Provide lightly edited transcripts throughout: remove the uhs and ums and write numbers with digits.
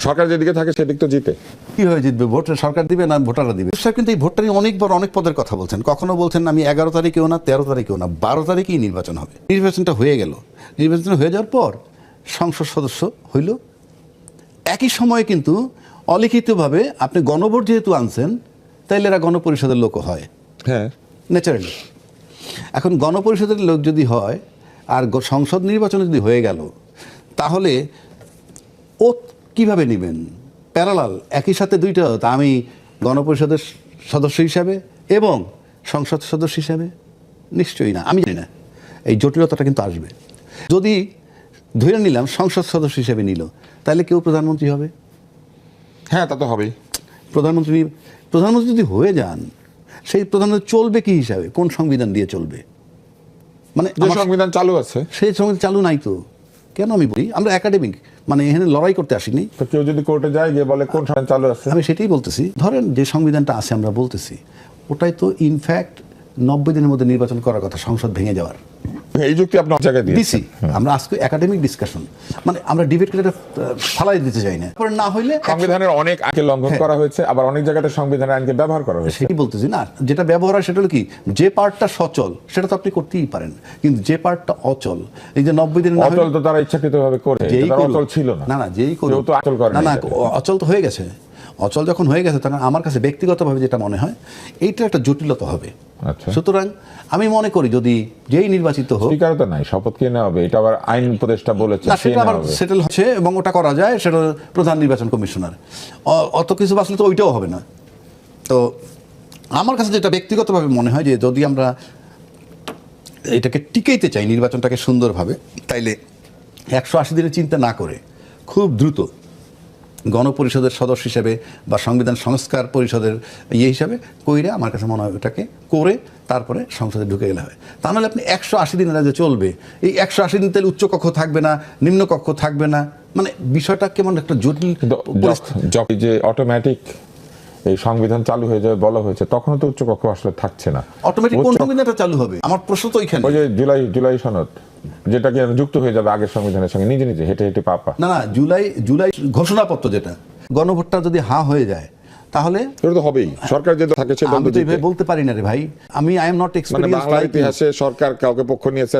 সরকার যেদিকে থাকে সেদিক তো জিতে। কিভাবে জিতবে? ভোট সরকার দিবে না ভোটাররা দিবে? স্যার কিন্তু এই ভোটটা নিয়ে অনেকবার অনেক পদের কথা বলছেন। কখনো বলছেন আমি 11 তারিখেও না, 13 তারিখেও না, 12 তারিখেই নির্বাচন হবে। নির্বাচনটা হয়ে গেল। নির্বাচন হয়ে যাওয়ার পর সংসদ সদস্য হইল। একই সময়ে কিন্তু অলিখিতভাবে আপনি গণভোট যেহেতু আনছেন, তাইলে এরা গণপরিষদের লোক হয়। হ্যাঁ, ন্যাচারালি। এখন গণপরিষদের লোক যদি হয় আর সংসদ নির্বাচন যদি হয়ে গেল, তাহলে ও কিভাবে নেবেন? প্যারালাল একই সাথে দুইটা, তা আমি গণপরিষদের সদস্য হিসাবে এবং সংসদ সদস্য হিসাবে? নিশ্চয়ই না। আমি জানি না, এই জটিলতাটা কিন্তু আসবে। যদি ধরে নিলাম সংসদ সদস্য হিসেবে নিল, তাহলে কেউ প্রধানমন্ত্রী হবে? হ্যাঁ, তা তো হবেই। প্রধানমন্ত্রী যদি হয়ে যান, সেই প্রধানমন্ত্রী চলবে কি হিসাবে? কোন সংবিধান দিয়ে চলবে? মানে যে সংবিধান চালু আছে সেই সংবিধান চালু নাই তো। কেন আমি বলি, আমরা একাডেমিক, মানে এখানে লড়াই করতে আসিনি। তো কেউ যদি কোর্টে যায় গিয়ে বলে কোন সংবিধান চালু আছে, আমি সেটাই বলতেছি। ধরেন যে সংবিধানটা আছে আমরা বলতেছি, ওটাই তো ইনফ্যাক্ট 90 দিনের মধ্যে নির্বাচন করার কথা, সংসদ ভেঙে যাওয়ার। এই যুক্তি আপনি জায়গায় দিছি দিয়েছেন। আমরা আজকে একাডেমিক ডিসকাশন, মানে আমরা ডিবেট করে ফালাই দিতে চাই না। না হইলে সংবিধানের অনেক আইনকে লঙ্ঘন করা হয়েছে, আবার অনেক জায়গাতে সংবিধানের আইনকে ব্যবহার করা হয়েছে। সেটাই বলতেছি না, যেটা ব্যবহার হয় সেটা হলো কি, যে পার্টটা সচল সেটা তো আপনি করতেই পারেন, কিন্তু যে পার্টটা অচল, এই যে 90 দিন অচল তো তারা ইচ্ছাকৃতভাবে করে, অচল ছিল না। না যেই কেউ তো অচল করে না, অচল তো হয়ে গেছে। অচল যখন হয়ে গেছে, তখন আমার কাছে ব্যক্তিগতভাবে যেটা মনে হয়, এইটা একটা জটিলতা হবে। সুতরাং আমি মনে করি যদি যেই নির্বাচিত হোক, স্পিকারও তো নাই, শপথ কে নেওয়া হবে? এটা আবার আইন উপদেষ্টা বলেছে, সেটা আবার সেটেল হচ্ছে এবং ওটা করা যায়, সেটা প্রধান নির্বাচন কমিশনার। অত কিছু বাঁচলে তো ওইটাও হবে না। তো আমার কাছে যেটা ব্যক্তিগতভাবে মনে হয়, যে যদি আমরা এটাকে টিকাইতে চাই, নির্বাচনটাকে সুন্দরভাবে, তাইলে 180 দিনের চিন্তা না করে খুব দ্রুত গণপরিষদের সদস্য হিসেবে বা সংবিধান সংস্কার পরিষদের হিসাবে কইরা, আমার কাছে মনে হয় ওটাকে করে তারপরে সংসদে ঢুকে গেলে হয়। তা নাহলে আপনি 180 দিন যে চলবে, এই 180 দিন তাহলে উচ্চকক্ষ থাকবে না, নিম্নকক্ষ থাকবে না, মানে বিষয়টা কেমন একটা জটিল। যে অটোমেটিক এই সংবিধান চালু হয়ে যাবে বলা হয়েছে, তখনও তো উচ্চকক্ষ আসলে থাকছে না। অটোমেটিক কোন সংবিধানটা চালু হবে? আমার প্রশ্ন তো ওইখানে। ওই যে জুলাই সনদ, যেটা কি যুক্ত হয়ে যাবে আগের সংবিধানের সঙ্গে, নিজে নিজে হেঁটে হেঁটে পাপা। না, জুলাই ঘোষণাপত্র, যেটা গণভোটটা যদি হয়ে যায়, তাহলে তো হবেই। সরকার যেটা থাকে সেটা আমি তো এইভাবে বলতে পারি না রে ভাই। আমি আই এম নট এক্সপেরিয়েন্সড। বাংলার ইতিহাসে সরকার কাউকে পক্ষ নিয়েছে,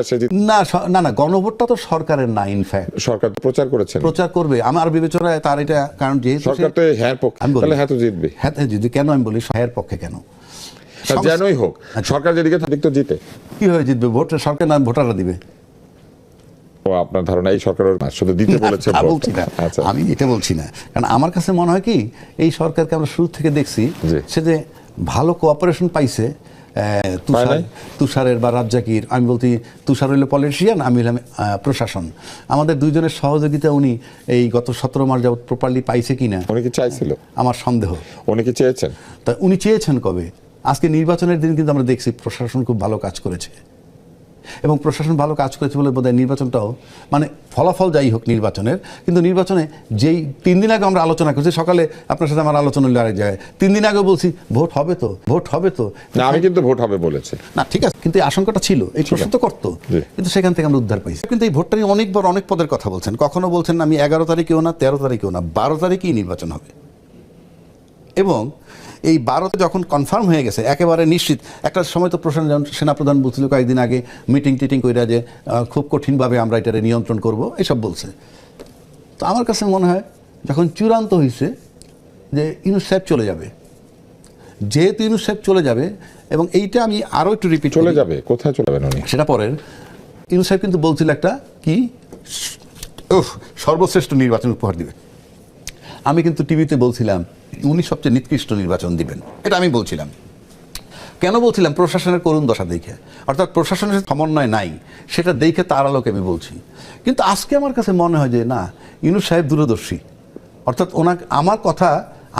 না, গণভোটটা তো সরকারের না। ইনফ্যাক্ট সরকার তো প্রচার করবে। আমার বিবেচনায় তার এটা, কারণ যেহেতু সরকার তো হ্যাঁ পক্ষে, তাহলে হ্যাঁ তো জিতবে। হ্যাঁ যদি, কেন আমি বলি হ্যাঁ পক্ষে কেন? যেনই হোক, সরকার যেদিকে থাকে তো জিতে। কিভাবে জিতবে? ভোট সরকার না ভোটাররা দিবে? আপনার ধারণা এই সরকার শুধু দিতে বলেছে? আমি এটা বলছি না, কারণ আমার কাছে মনে হয় কি, এই সরকারকে আমরা শুরু থেকে দেখছি সে যে ভালো কোঅপারেশন পাইছে তুষারের বা রাজ্জাকির। আমি বলছি তুষার হইলো পলিটিশিয়ান, আমি হইলাম প্রশাসন। আমাদের দুইজনের সহযোগিতা উনি এই গত 17 মাস যাবত প্রপারলি পাইছে কিনা, উনি কি চাইছিল? আমার সন্দেহ। উনি কি চেয়েছেন? তা উনি চেয়েছেন কবে? আজকে নির্বাচনের দিন কিন্তু আমরা দেখছি প্রশাসন খুব ভালো কাজ করেছে, এবং প্রশাসন ভালো কাজ করেছে বলে বোধহয় নির্বাচনটাও, মানে ফলাফল যাই হোক নির্বাচনের, কিন্তু নির্বাচনে যেই 3 দিন আগে আমরা আলোচনা করছি, সকালে আপনার সাথে আমার আলোচনা হলো আরেক জায়গায়, 3 দিন আগে বলছি ভোট হবে তো। না, আমি কিন্তু ভোট হবে বলেছি না, ঠিক আছে, কিন্তু এই আশঙ্কাটা ছিল, এই প্রশ্ন তো করতো, কিন্তু সেখান থেকে আমরা উদ্ধার পাইছি। কিন্তু এই ভোটটা নিয়ে অনেকবার অনেক পদের কথা বলছেন। কখনো বলছেন আমি 11 তারিখেও না, 13 তারিখেও না, 12 তারিখেই নির্বাচন হবে। এবং এই 12তে যখন কনফার্ম হয়ে গেছে, একেবারে নিশ্চিত, একটা সময় তো সেনাপ্রধান বলছিল কয়েকদিন আগে, মিটিং কইরা যে খুব কঠিনভাবে আমরা এটারে নিয়ন্ত্রণ করব, এসব বলছে। তো আমার কাছে মনে হয় যখন চূড়ান্ত হয়েছে যে ইউনূস সাহেব চলে যাবে, যেহেতু ইউনূস সাহেব চলে যাবে, এবং এইটা আমি আরও একটু রিপিট, চলে যাবে, কোথায় চলে যাবেন উনি সেটা পরের। ইউনূস সাহেব কিন্তু বলছিল একটা কি সর্বশ্রেষ্ঠ নির্বাচন উপহার দিবে। আমি কিন্তু টিভিতে বলছিলাম উনি সবচেয়ে নিকৃষ্ট নির্বাচন দিবেন, এটা আমি বলছিলাম। কেন বলছিলাম? প্রশাসনের করুণ দশা দেখে, অর্থাৎ প্রশাসনের সমন্বয় নাই, সেটা দেখে তার আলোকে আমি বলছি। কিন্তু আজকে আমার কাছে মনে হয় যে না, ইউনূস সাহেব দূরদর্শী। অর্থাৎ আমার কথা,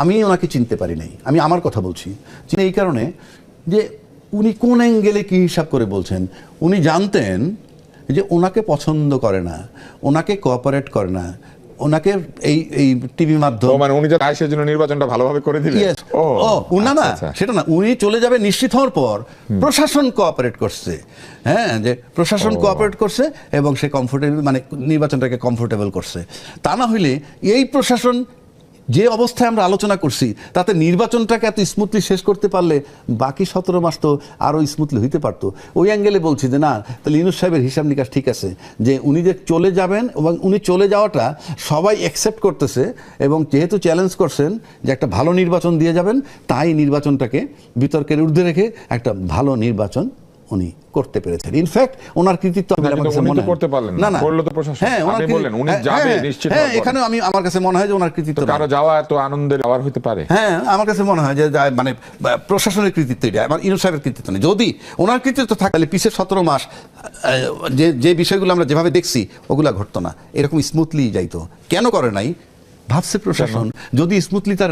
আমি ওনাকে চিনতে পারি নাই, আমি আমার কথা বলছি এই কারণে যে উনি কোন অ্যাঙ্গেলে কী হিসাব করে বলছেন। উনি জানতেন যে ওনাকে পছন্দ করে না, ওনাকে কোঅপারেট করে না, ওনাকে এই টিভি মাধ্যম, মানে উনি যে আইসের জন্য নির্বাচনটা ভালোভাবে করে দিলেন। না, সেটা না, উনি চলে যাবে নিশ্চিত হওয়ার পর প্রশাসন কোঅপারেট করছে। হ্যাঁ, যে প্রশাসন কোঅপারেট করছে এবং সে কমফোর্টেবল, মানে নির্বাচনটাকে কমফোর্টেবল করছে। তা না হইলে এই প্রশাসন যে অবস্থায় আমরা আলোচনা করছি তাতে নির্বাচনটাকে এত স্মুথলি শেষ করতে পারলে বাকি 17 মাস তো আরও স্মুথলি হইতে পারতো। ওই অ্যাঙ্গেলে বলছি যে না, তাহলে ইউনূস সাহেবের হিসাব নিকাশ ঠিক আছে যে উনি যে চলে যাবেন এবং উনি চলে যাওয়াটা সবাই অ্যাকসেপ্ট করতেছে, এবং যেহেতু চ্যালেঞ্জ করছেন যে একটা ভালো নির্বাচন দিয়ে যাবেন, তাই নির্বাচনটাকে বিতর্কের ঊর্ধ্বে রেখে একটা ভালো নির্বাচন উনি করতে পেরেছেন। ইনফ্যাক্ট ওনার কৃতিত্ব কিন্তু আমার কাছে উনি তো মনে হয়- করতে পারলেন না। করলো তো প্রশাসন। হ্যাঁ, ওনার আপনি বললেন উনি হ্যাঁ, যাবে হ্যাঁ, নিশ্চিত হ্যাঁ, হওয়ার পরে। এখানেও আমার কাছে মনে হয় যে ওনার কৃতিত্ব তো কারো নাই। যাওয়া এত আনন্দের আবার হতে পারে। হ্যাঁ, আমার কাছে মনে হয় যে মানে প্রশাসনের কৃতিত্ব এটা, আমার ইউনূস সাহেবের কৃতিত্ব নেই। যদি ওনার কৃতিত্ব থাকে তাহলে পিছের 17 মাস যে বিষয়গুলো আমরা যেভাবে দেখছি ওগুলা ঘটতো না, এরকম স্মুথলি যাইতো। কেন করে নাই? ভাবছে প্রশাসন যদি স্মুথলি তার